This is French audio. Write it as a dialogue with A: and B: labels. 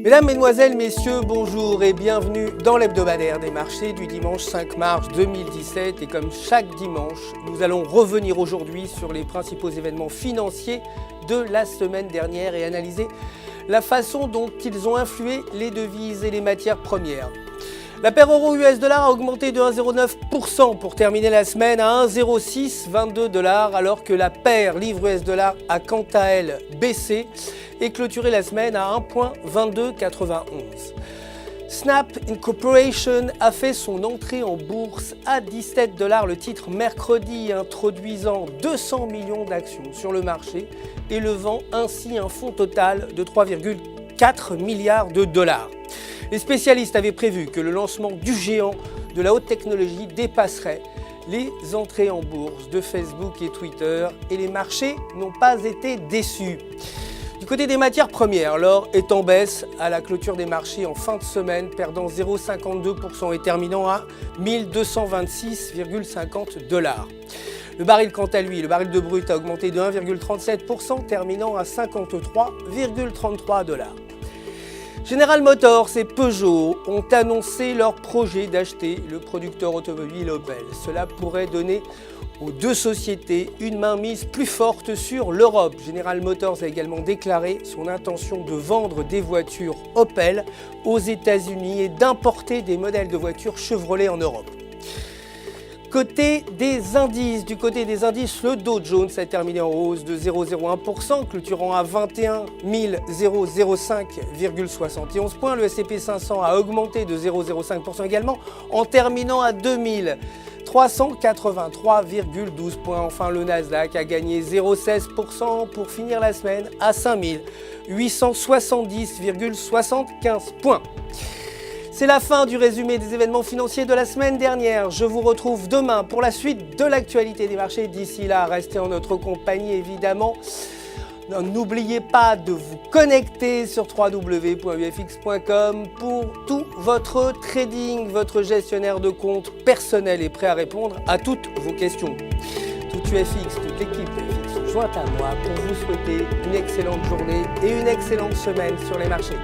A: Mesdames, Mesdemoiselles, Messieurs, bonjour et bienvenue dans l'hebdomadaire des marchés du dimanche 5 mars 2017. Et comme chaque dimanche, nous allons revenir aujourd'hui sur les principaux événements financiers de la semaine dernière et analyser la façon dont ils ont influé les devises et les matières premières. La paire euro-US$ a augmenté de 1,09% pour terminer la semaine à 1,0622 $, alors que la paire livre-US$ a quant à elle baissé et clôturé la semaine à 1,2291. Snap Incorporation a fait son entrée en bourse à 17 $, le titre mercredi, introduisant 200 millions d'actions sur le marché et levant ainsi un fonds total de 3,4 milliards de dollars. Les spécialistes avaient prévu que le lancement du géant de la haute technologie dépasserait les entrées en bourse de Facebook et Twitter, et les marchés n'ont pas été déçus. Du côté des matières premières, l'or est en baisse à la clôture des marchés en fin de semaine, perdant 0,52% et terminant à 1226,50 $. Le baril, quant à lui, le baril de brut a augmenté de 1,37%, terminant à 53,33 $. General Motors et Peugeot ont annoncé leur projet d'acheter le producteur automobile Opel. Cela pourrait donner aux deux sociétés une mainmise plus forte sur l'Europe. General Motors a également déclaré son intention de vendre des voitures Opel aux États-Unis et d'importer des modèles de voitures Chevrolet en Europe. Du côté des indices, le Dow Jones a terminé en hausse de 0,01%, clôturant à 21 005,71 points. Le S&P 500 a augmenté de 0,05% également, en terminant à 2383,12 points. Enfin, le Nasdaq a gagné 0,16% pour finir la semaine à 5870,75 points. C'est la fin du résumé des événements financiers de la semaine dernière. Je vous retrouve demain pour la suite de l'actualité des marchés. D'ici là, restez en notre compagnie évidemment. N'oubliez pas de vous connecter sur www.ufx.com pour tout votre trading. Votre gestionnaire de compte personnel est prêt à répondre à toutes vos questions. Toute UFX, toute l'équipe UFX joint à moi pour vous souhaiter une excellente journée et une excellente semaine sur les marchés.